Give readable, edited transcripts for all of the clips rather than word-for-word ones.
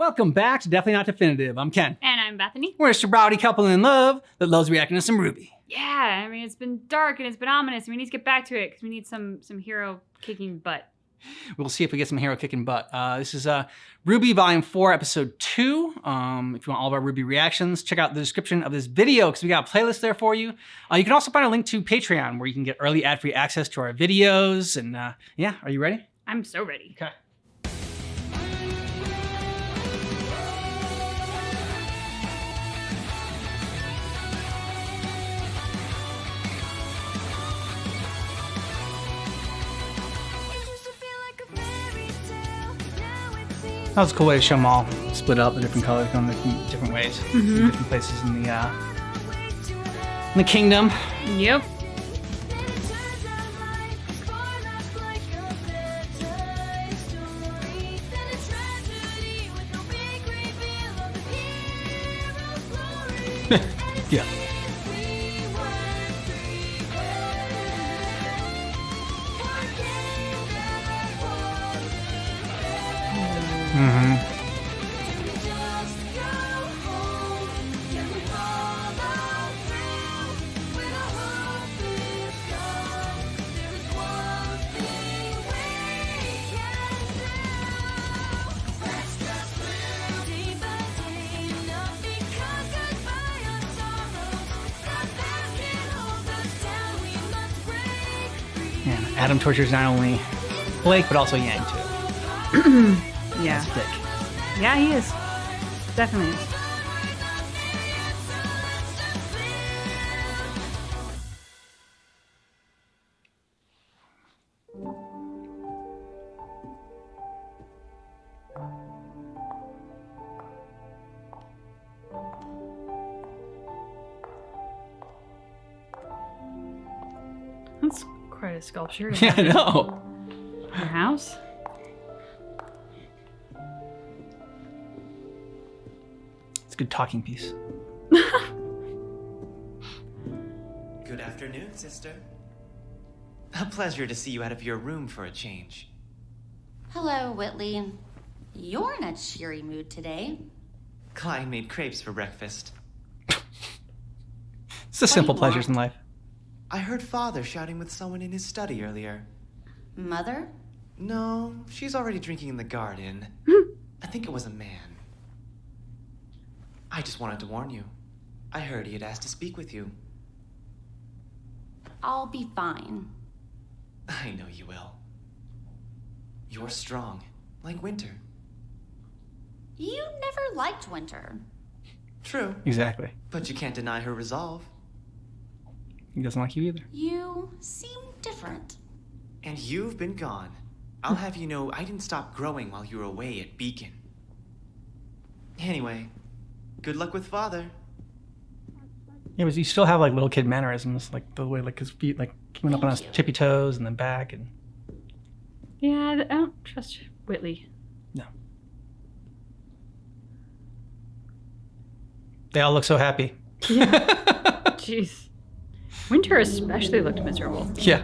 Welcome back to Definitely Not Definitive. I'm Ken. And I'm Bethany. We're a sobriety couple in love that loves reacting to some RWBY. Yeah, I mean, it's been dark and it's been ominous. We need to get back to it because we need some hero kicking butt. We'll see if we get some hero kicking butt. This is RWBY Volume 4, Episode 2. If you want all of our RWBY reactions, check out the description of this video because we got a playlist there for you. You can also find a link to Patreon where you can get early ad-free access to our videos. And yeah, are you ready? I'm so ready. Okay. That was a cool way to show them all split up, the different colors going different ways, different places in the kingdom. Yep. Yeah. Yeah, Adam tortures not only Blake, but also Yang, too. Yeah. That's thick. Yeah, he is. Definitely is. That's quite a sculpture. Yeah, I know. Your house? It's a good talking piece. Good afternoon, sister. A pleasure to see you out of your room for a change. Hello, Whitley. You're in a cheery mood today. Klein made crepes for breakfast. It's the simple pleasures in life. I heard Father shouting with someone in his study earlier. Mother? No, she's already drinking in the garden. I think it was a man. I just wanted to warn you. I heard he had asked to speak with you. I'll be fine. I know you will. You're strong, like Winter. You never liked Winter. True. Exactly. But you can't deny her resolve. He doesn't like you either. You seem different. And you've been gone. I'll have you know I didn't stop growing while you were away at Beacon. Anyway, good luck with Father. Yeah, but you still have like little kid mannerisms, like the way like his feet like coming up on his tippy toes and then back and. Yeah, I don't trust Whitley. No. They all look so happy. Yeah. Jeez. Winter especially looked miserable. Yeah.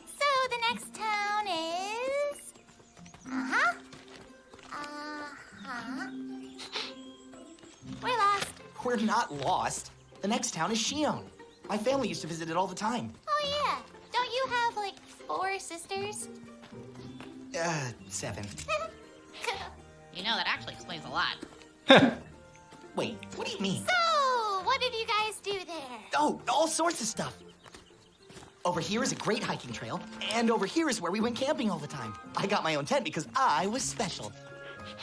So the next town is... We're lost. We're not lost. The next town is Shion. My family used to visit it all the time. Oh yeah. Don't you have like 4 sisters? 7. You know, that actually explains a lot. Wait, what do you mean? So, what did you guys do there? Oh, all sorts of stuff. Over here is a great hiking trail, and over here is where we went camping all the time. I got my own tent because I was special.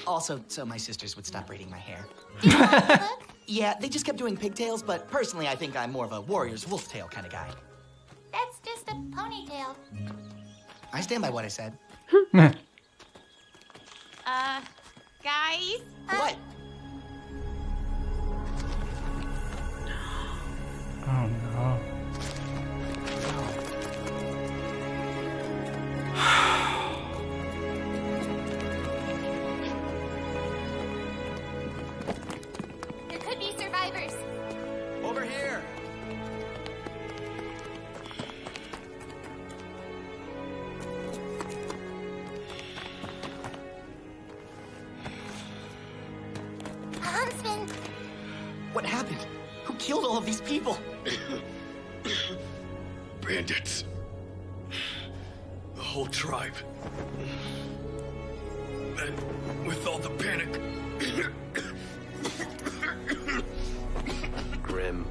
Also, so my sisters would stop braiding my hair. Do you like the look? Yeah, they just kept doing pigtails, but personally I think I'm more of a warrior's wolf tail kind of guy. That's just a ponytail. I stand by what I said. Guys? What? Oh no. killed all of these people? Bandits. The whole tribe. And with all the panic. Grim.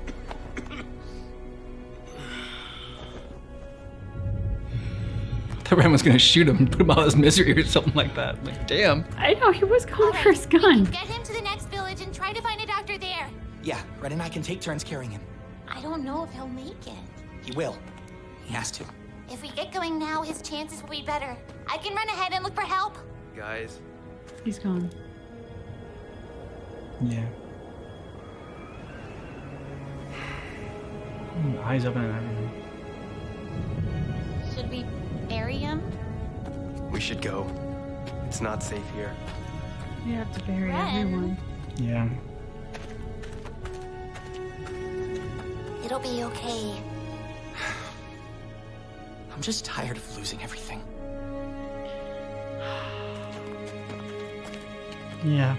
The Ram was gonna shoot him and put him out of his misery or something like that. Like, damn. I know, he was going for his gun. Get him to the next village and try to find a doctor there. Yeah, Red and I can take turns carrying him. I don't know if he'll make it. He will. He has to. If we get going now, his chances will be better. I can run ahead and look for help. Guys, He's gone. Yeah. Eyes open and everything. Should we bury him? we should go. It's not safe here. We have to bury Ren. everyone. Yeah. It'll be okay. I'm just tired of losing everything. Yeah.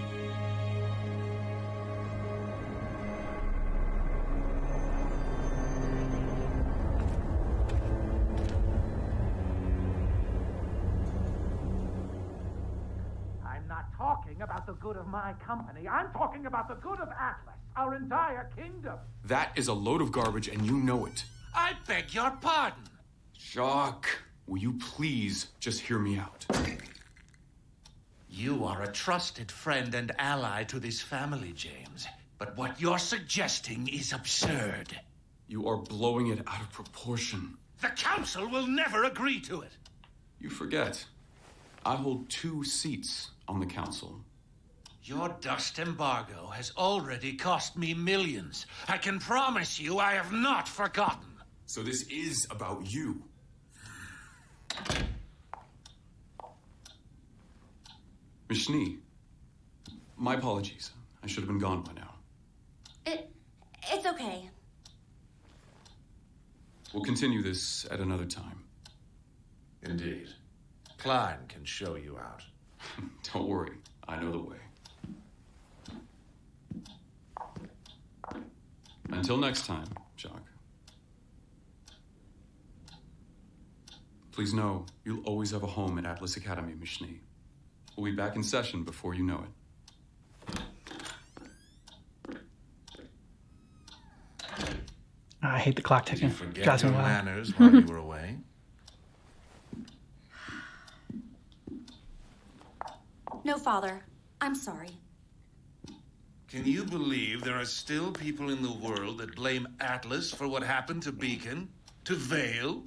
I'm not talking about the good of my company. I'm talking about the good of Atlas, our entire kingdom. That is a load of garbage, and you know it. I beg your pardon. Jacques, will you please just hear me out? You are a trusted friend and ally to this family, James. But what you're suggesting is absurd. You are blowing it out of proportion. The council will never agree to it. You forget. I hold 2 seats on the council. Your dust embargo has already cost me millions. I can promise you I have not forgotten. So this is about you. Miss Schnee, my apologies. I should have been gone by now. It's okay. We'll continue this at another time. Indeed. Klein can show you out. Don't worry, I know the way. Until next time, Jacques. Please know, you'll always have a home at Atlas Academy, Miss Schnee. We'll be back in session before you know it. I hate the clock Did ticking. you forget Drives me your wild. manners while you were away? No, Father. I'm sorry. Can you believe there are still people in the world that blame Atlas for what happened to Beacon? To Vale?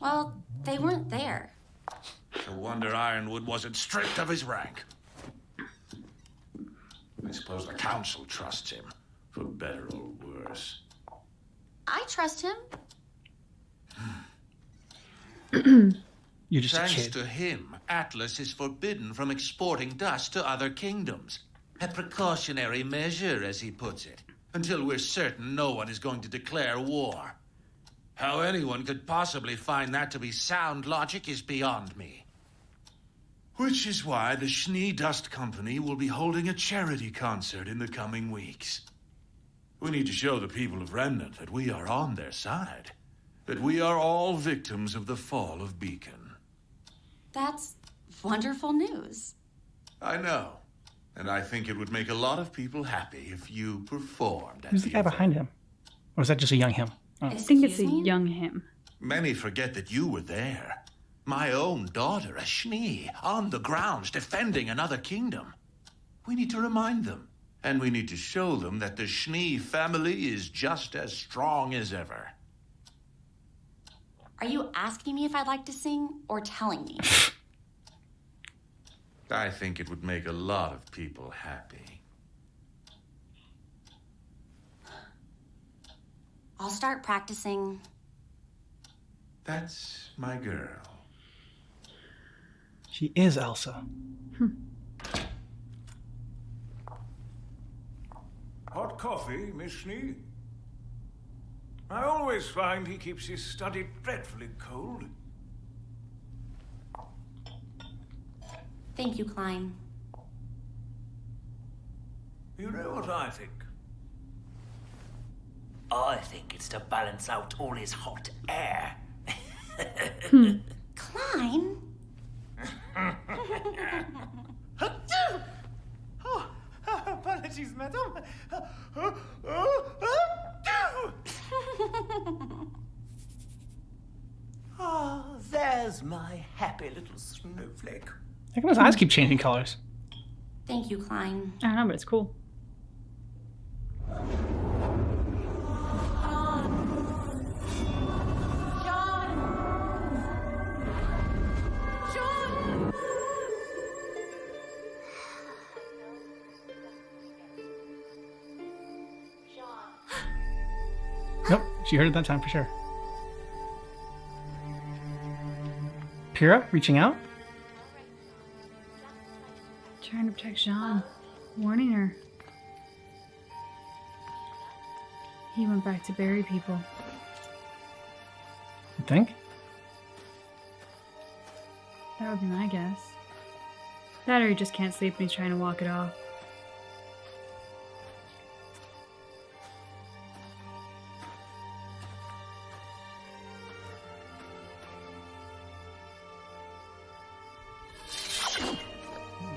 Well, they weren't there. No wonder Ironwood wasn't stripped of his rank. I suppose the council trusts him, for better or worse. I trust him. You're just a Thanks kid. to him, Atlas is forbidden from exporting dust to other kingdoms. A precautionary measure, as he puts it, until we're certain no one is going to declare war. How anyone could possibly find that to be sound logic is beyond me. Which is why the Schnee Dust Company will be holding a charity concert in the coming weeks. We need to show the people of Remnant that we are on their side. That we are all victims of the fall of Beacon. That's wonderful news. I know. And I think it would make a lot of people happy if you performed at Who's the guy event. behind him? Or is that just a young him? Oh. I think it's a Excuse me? young him. Many forget that you were there. My own daughter, a Schnee, on the grounds defending another kingdom. We need to remind them. And we need to show them that the Schnee family is just as strong as ever. Are you asking me if I'd like to sing or telling me? I think it would make a lot of people happy. I'll start practicing. That's my girl. She is Elsa. Hot coffee, Miss Schnee? I always find he keeps his study dreadfully cold. Thank you, Klein. You know what I think? I think it's to balance out all his hot air. Klein? Oh, apologies, madam. Oh, there's my happy little snowflake. How come his eyes keep changing colors? Thank you, Klein. I don't know, but it's cool. Nope, she heard it that time for sure. Pyrrha reaching out? Trying to protect Jean. Warning her. He went back to bury people. You think? That would be my guess. That or he just can't sleep and he's trying to walk it off.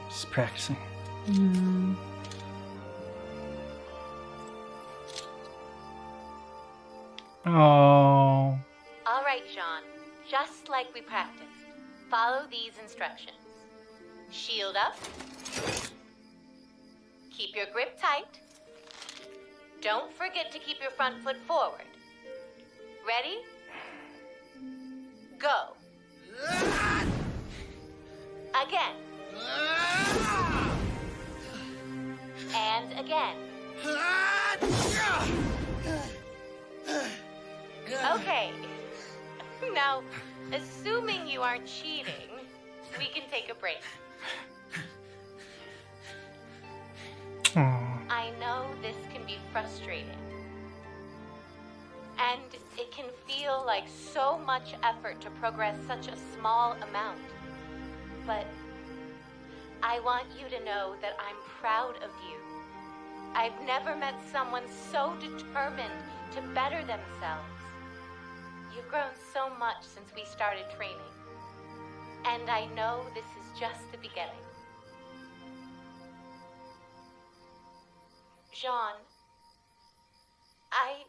Just practicing. Oh. All right, Jean. Just like we practiced. Follow these instructions. Shield up. Keep your grip tight. Don't forget to keep your front foot forward. Ready? Go. Again. And again. Okay. Now, assuming you aren't cheating, we can take a break. I know this can be frustrating. And it can feel like so much effort to progress such a small amount. But I want you to know that I'm proud of you. I've never met someone so determined to better themselves. You've grown so much since we started training. And I know this is just the beginning. Jean, I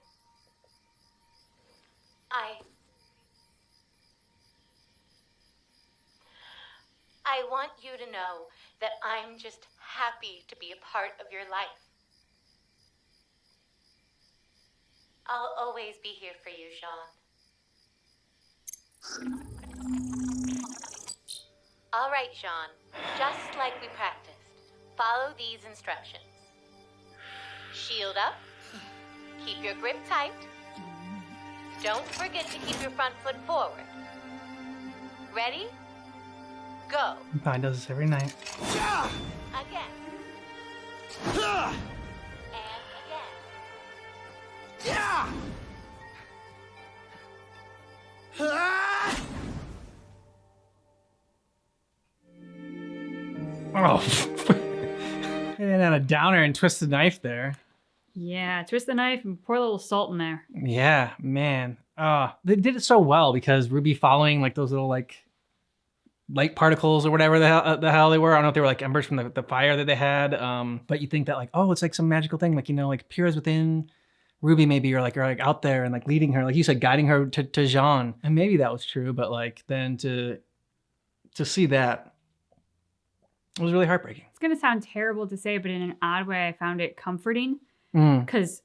want you to know that I'm just happy to be a part of your life. I'll always be here for you, Jean. All right, Jean. Just like we practiced. Follow these instructions. Shield up. Keep your grip tight. Don't forget to keep your front foot forward. Ready? Go. He probably does this every night. Again. And again. Oh. And then a downer and twist the knife there. Yeah, twist the knife and pour a little salt in there. Yeah, man. They did it so well because Ruby following like those little like light particles or whatever the hell they were. I don't know if they were like embers from the fire that they had. But you think that like, oh, it's like some magical thing. Like, you know, like Pyrrha's within Ruby maybe, or like out there and like leading her, like you said, guiding her to Jean. And maybe that was true, but like then to see that, it was really heartbreaking. It's going to sound terrible to say, but in an odd way, I found it comforting. Because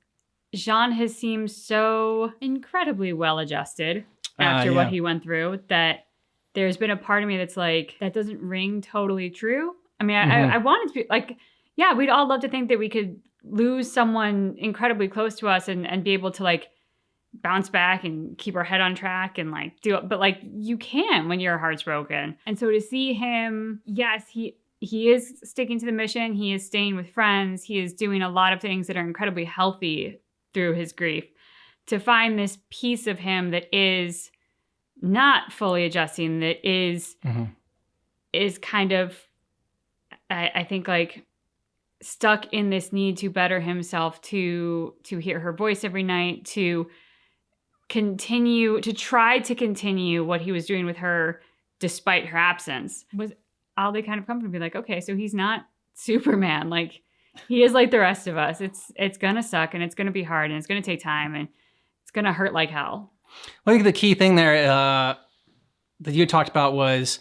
Jean has seemed so incredibly well-adjusted after what he went through that there's been a part of me that's like, that doesn't ring totally true. I mean, I wanted to be like, yeah, we'd all love to think that we could lose someone incredibly close to us and be able to like bounce back and keep our head on track and like do it. But like you can when your heart's broken. And so to see him, yes, he is sticking to the mission. He is staying with friends. He is doing a lot of things that are incredibly healthy through his grief. To find this piece of him that is not fully adjusting, that is kind of, I think, like stuck in this need to better himself, to hear her voice every night, to try to continue what he was doing with her despite her absence, was oddly kind of comforting to be like, okay, so he's not Superman. Like, he is like the rest of us. It's gonna suck, and it's gonna be hard, and it's gonna take time, and it's gonna hurt like hell. Well, I think the key thing there that you talked about was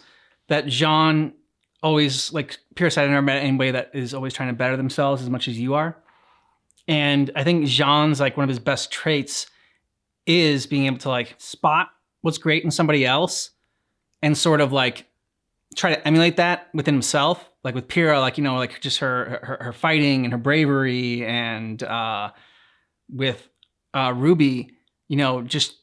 that Jean always, like, Pierce had never met anybody that is always trying to better themselves as much as you are. And I think Jean's, like, one of his best traits is being able to, like, spot what's great in somebody else and sort of, like, try to emulate that within himself. Like with Pyrrha, like, you know, like just her fighting and her bravery, and with Ruby, you know, just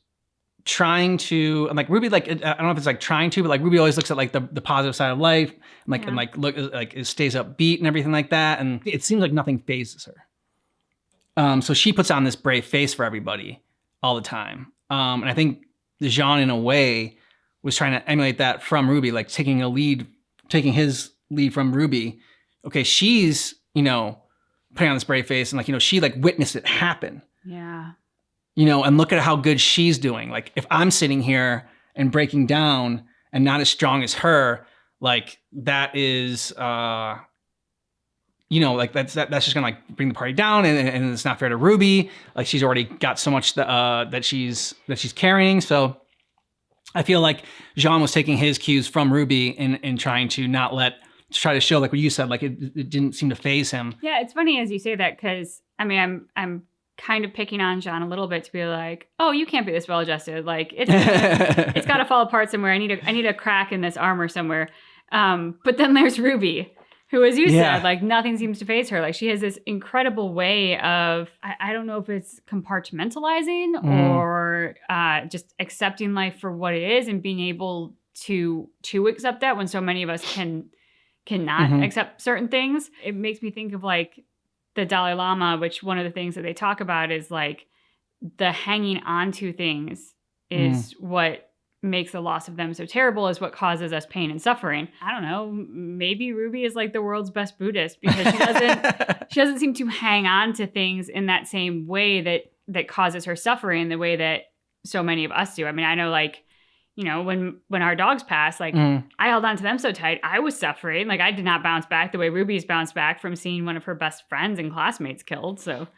trying to, and like Ruby, like, I don't know if it's like trying to, but like Ruby always looks at like the positive side of life, and like, and like look, like it stays upbeat and everything like that. And it seems like nothing phases her. So she puts on this brave face for everybody all the time. And I think Jean, in a way, was trying to emulate that from Ruby, like taking his lead from Ruby. Okay, she's, you know, putting on this brave face, and like, you know, she like witnessed it happen. Yeah. You know, and look at how good she's doing. Like, if I'm sitting here and breaking down and not as strong as her, like that is, you know, like that's just gonna like bring the party down, and it's not fair to Ruby. Like, she's already got so much that she's carrying. So I feel like Jean was taking his cues from Ruby and trying to try to show, like what you said, like it didn't seem to faze him. Yeah, it's funny as you say that, because I mean, I'm kind of picking on Jean a little bit to be like, oh, you can't be this well adjusted. Like, it's got to fall apart somewhere. I need a crack in this armor somewhere. But then there's Ruby, who, as you said, like nothing seems to faze her. Like, she has this incredible way of, I don't know if it's compartmentalizing or just accepting life for what it is, and being able to accept that when so many of us cannot accept certain things. It makes me think of like the Dalai Lama, which one of the things that they talk about is like the hanging on to things is what makes the loss of them so terrible, is what causes us pain and suffering. I don't know, maybe Ruby is like the world's best Buddhist, because she doesn't seem to hang on to things in that same way that causes her suffering, the way that so many of us do. I mean, I know, like, you know, when our dogs passed, like I held on to them so tight, I was suffering. Like, I did not bounce back the way Ruby's bounced back from seeing one of her best friends and classmates killed. So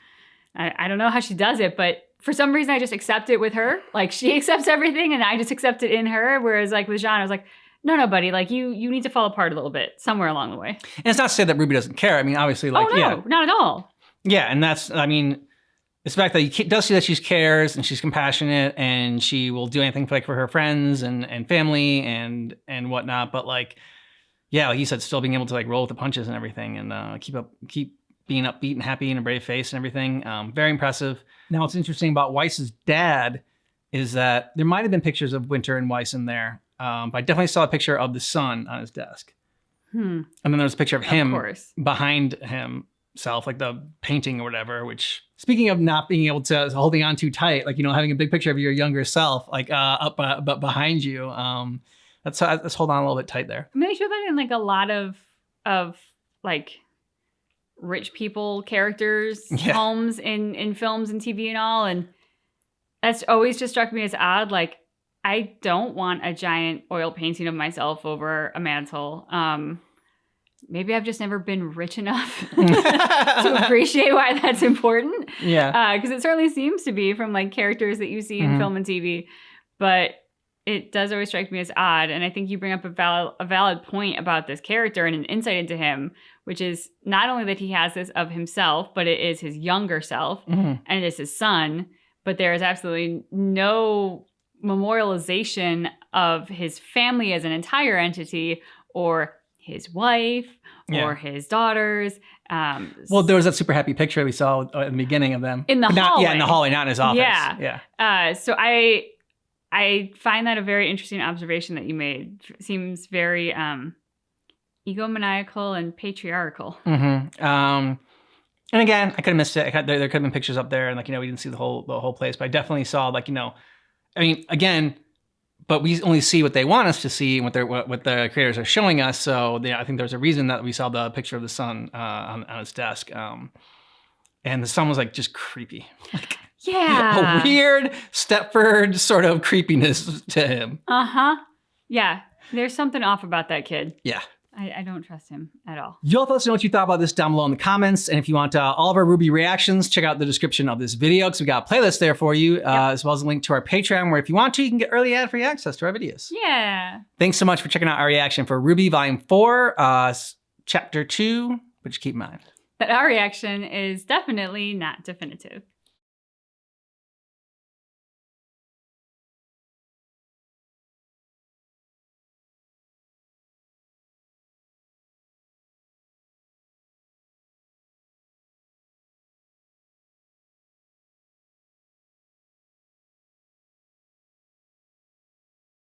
I don't know how she does it, but for some reason I just accept it with her. Like, she accepts everything and I just accept it in her. Whereas like with Jean, I was like, no, buddy, like you need to fall apart a little bit somewhere along the way. And it's not to say that Ruby doesn't care. I mean, obviously, like, not at all. Yeah, and that's, I mean, it's the fact that he does see that she cares and she's compassionate and she will do anything for her friends and family and whatnot. But like, yeah, like you said, still being able to like roll with the punches and everything, and keep being upbeat and happy and a brave face and everything. Very impressive. Now, what's interesting about Weiss's dad is that there might have been pictures of Winter and Weiss in there, but I definitely saw a picture of the son on his desk. And then there was a picture of him behind himself, like the painting or whatever, which, speaking of not being able to, holding on too tight, like, you know, having a big picture of your younger self, like but behind you, let's hold on a little bit tight there. I mean, they show that in like a lot of like rich people characters' homes in films and TV and all. And that's always just struck me as odd. Like, I don't want a giant oil painting of myself over a mantle. Maybe I've just never been rich enough to appreciate why that's important. Yeah. Because it certainly seems to be from like characters that you see in film and TV. But it does always strike me as odd. And I think you bring up a valid point about this character and an insight into him, which is not only that he has this of himself, but it is his younger self and it is his son. But there is absolutely no memorialization of his family as an entire entity, or his wife, or his daughters. Well, there was that super happy picture we saw at the beginning of them. In the hallway. In the hallway, not in his office. Yeah. So I find that a very interesting observation that you made. It seems very egomaniacal and patriarchal. And again, I could have missed it. There could have been pictures up there, and like, you know, we didn't see the whole place, but I definitely saw, like, you know, I mean, again, but we only see what they want us to see and what the creators are showing us. So I think there's a reason that we saw the picture of the son on his desk. And the son was like just creepy. Like, yeah. A weird Stepford sort of creepiness to him. Uh-huh. Yeah. There's something off about that kid. Yeah. I don't trust him at all. You'll let us know what you thought about this down below in the comments. And if you want all of our RWBY reactions, check out the description of this video because we got a playlist there for you, as well as a link to our Patreon where if you want to, you can get early ad-free access to our videos. Yeah. Thanks so much for checking out our reaction for RWBY Volume 4, Chapter 2, but just keep in mind But our reaction is definitely not definitive.